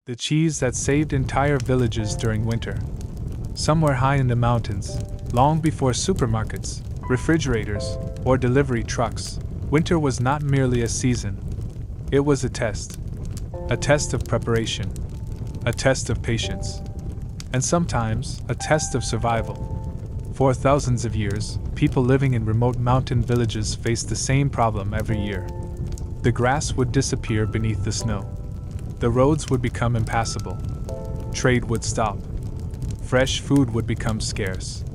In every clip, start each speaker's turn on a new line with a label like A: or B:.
A: The cheese that saved entire villages during winter. Somewhere high in the mountains, long before supermarkets, refrigerators, or delivery trucks, winter was not merely a season. It was a test. A test of preparation. A test of patience. And sometimes, a test of survival. For thousands of years, people living in remote mountain villages faced the same problem every year. The grass would disappear beneath the snow. The roads would become impassable. Trade would stop. Fresh food would become scarce.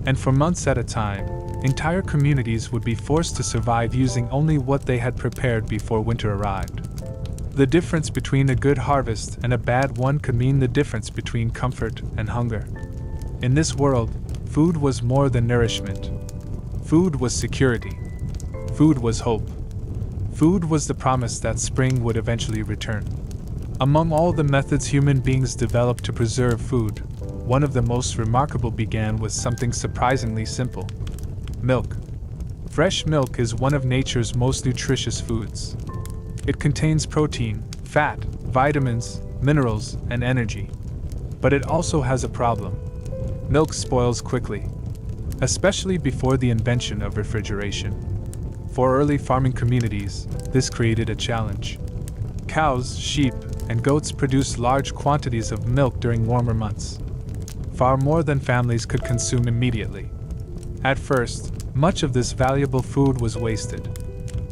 A: And for months at a time, entire communities would be forced to survive using only what they had prepared before winter arrived. The difference between a good harvest and a bad one could mean the difference between comfort and hunger. In this world, food was more than nourishment. Food was security. Food was hope. Food was the promise that spring would eventually return. Among all the methods human beings developed to preserve food, one of the most remarkable began with something surprisingly simple: milk. Fresh milk is one of nature's most nutritious foods. It contains protein, fat, vitamins, minerals, and energy. But it also has a problem. Milk spoils quickly, especially before the invention of refrigeration. For early farming communities, this created a challenge. Cows, sheep, and goats produced large quantities of milk during warmer months, far more than families could consume immediately. At first, much of this valuable food was wasted.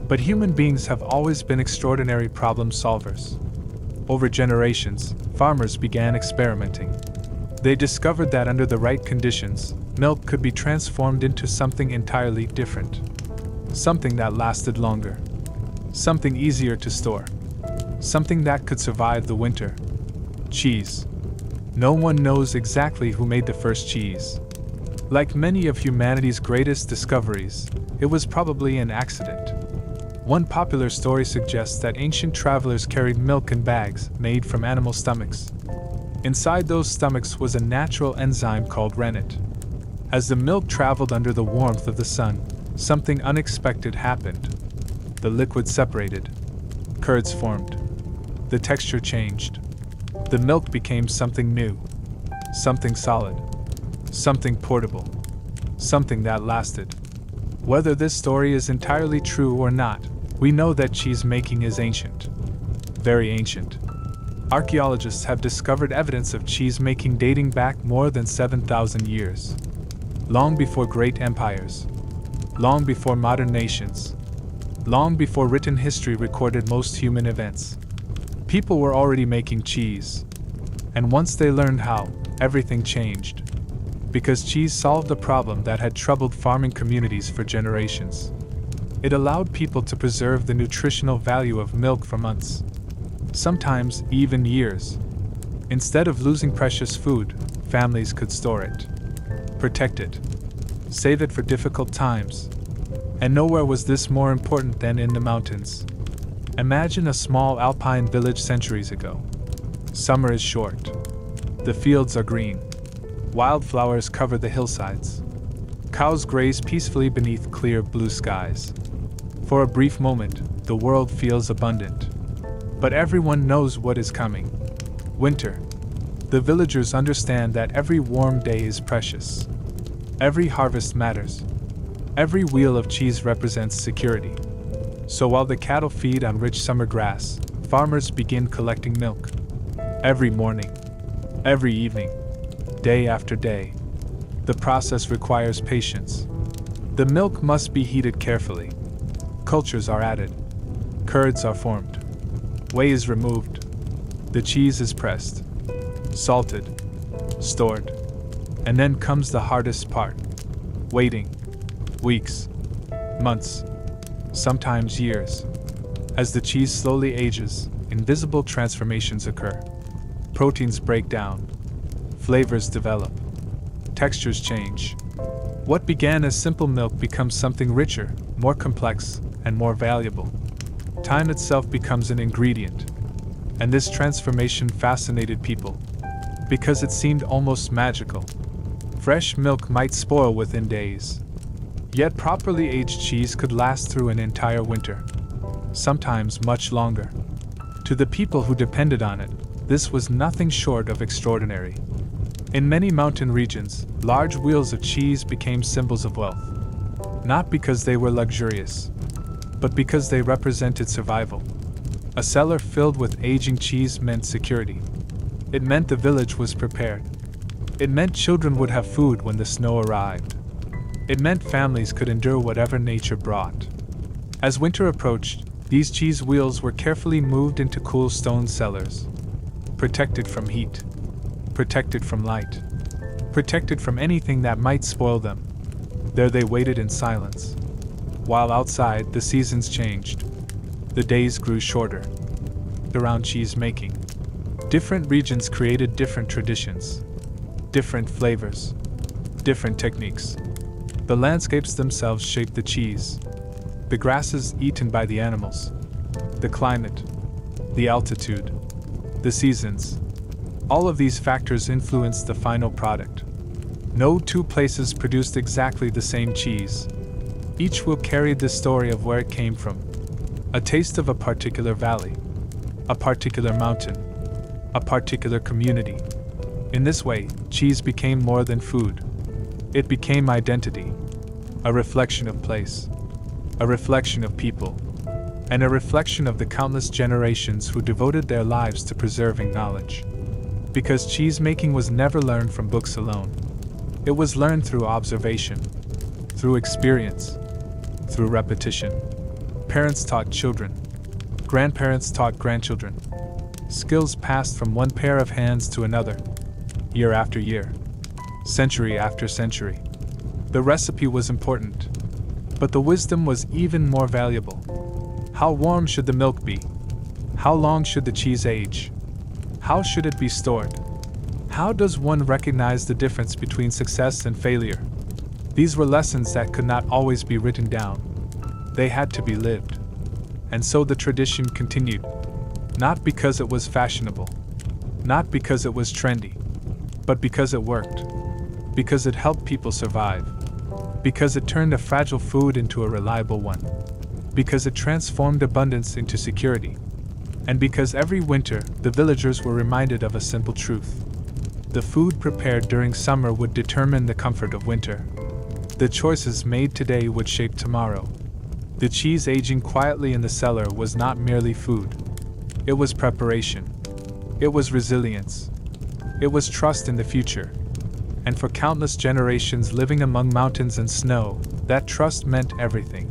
A: But human beings have always been extraordinary problem solvers. Over generations, farmers began experimenting. They discovered that under the right conditions, milk could be transformed into something entirely different. Something that lasted longer. Something easier to store. Something that could survive the winter. Cheese. No one knows exactly who made the first cheese. Like many of humanity's greatest discoveries, it was probably an accident. One popular story suggests that ancient travelers carried milk in bags made from animal stomachs. Inside those stomachs was a natural enzyme called rennet. As the milk traveled under the warmth of the sun, something unexpected happened. The liquid separated. Curds formed. The texture changed. The milk became something new. Something solid. Something portable. Something that lasted. Whether this story is entirely true or not, we know that cheese making is ancient. Very ancient. Archaeologists have discovered evidence of cheese making dating back more than 7,000 years. Long before great empires. Long before modern nations. Long before written history recorded most human events. People were already making cheese. And once they learned how, everything changed. Because cheese solved a problem that had troubled farming communities for generations. It allowed people to preserve the nutritional value of milk for months. Sometimes even years. Instead of losing precious food, families could store it. Protect it. Save it for difficult times. And nowhere was this more important than in the mountains. Imagine a small alpine village centuries ago. Summer is short. The fields are green. Wildflowers cover the hillsides. Cows graze peacefully beneath clear blue skies. For a brief moment, the world feels abundant. But everyone knows what is coming. Winter. The villagers understand that every warm day is precious. Every harvest matters. Every wheel of cheese represents security. So while the cattle feed on rich summer grass, farmers begin collecting milk. Every morning. Every evening. Day after day. The process requires patience. The milk must be heated carefully. Cultures are added. Curds are formed. Whey is removed. The cheese is pressed. Salted. Stored. And then comes the hardest part. Waiting. Weeks. Months. Sometimes years. As the cheese slowly ages, invisible transformations occur. Proteins break down. Flavors develop. Textures change. What began as simple milk becomes something richer, more complex, and more valuable. Time itself becomes an ingredient. And this transformation fascinated people. Because it seemed almost magical. Fresh milk might spoil within days. Yet properly aged cheese could last through an entire winter. Sometimes much longer. To the people who depended on it, This was nothing short of extraordinary. In many mountain regions, large wheels of cheese became symbols of wealth. Not because they were luxurious, but because they represented survival. A cellar filled with aging cheese meant security. It meant the village was prepared. It meant children would have food when the snow arrived. It meant families could endure whatever nature brought. As winter approached, these cheese wheels were carefully moved into cool stone cellars. Protected from heat. Protected from light. Protected from anything that might spoil them. There they waited in silence. While outside, the seasons changed. The days grew shorter. Around cheese making, different regions created different traditions, different flavors, different techniques. The landscapes themselves shaped the cheese. The grasses eaten by the animals, the climate, the altitude, the seasons. All of these factors influenced the final product. No two places produced exactly the same cheese. Each will carry the story of where it came from. A taste of a particular valley, a particular mountain, a particular community. In this way, cheese became more than food. It became identity, a reflection of place, a reflection of people, and a reflection of the countless generations who devoted their lives to preserving knowledge. Because cheese making was never learned from books alone. It was learned through observation, through experience, through repetition. Parents taught children. Grandparents taught grandchildren. Skills passed from one pair of hands to another, year after year, century after century. The recipe was important, but the wisdom was even more valuable. How warm should the milk be? How long should the cheese age? How should it be stored? How does one recognize the difference between success and failure? These were lessons that could not always be written down. They had to be lived. And so the tradition continued. Not because it was fashionable. Not because it was trendy. But because it worked. Because it helped people survive. Because it turned a fragile food into a reliable one. Because it transformed abundance into security. And because every winter, the villagers were reminded of a simple truth. The food prepared during summer would determine the comfort of winter. The choices made today would shape tomorrow. The cheese aging quietly in the cellar was not merely food. It was preparation. It was resilience. It was trust in the future. And for countless generations living among mountains and snow, that trust meant everything.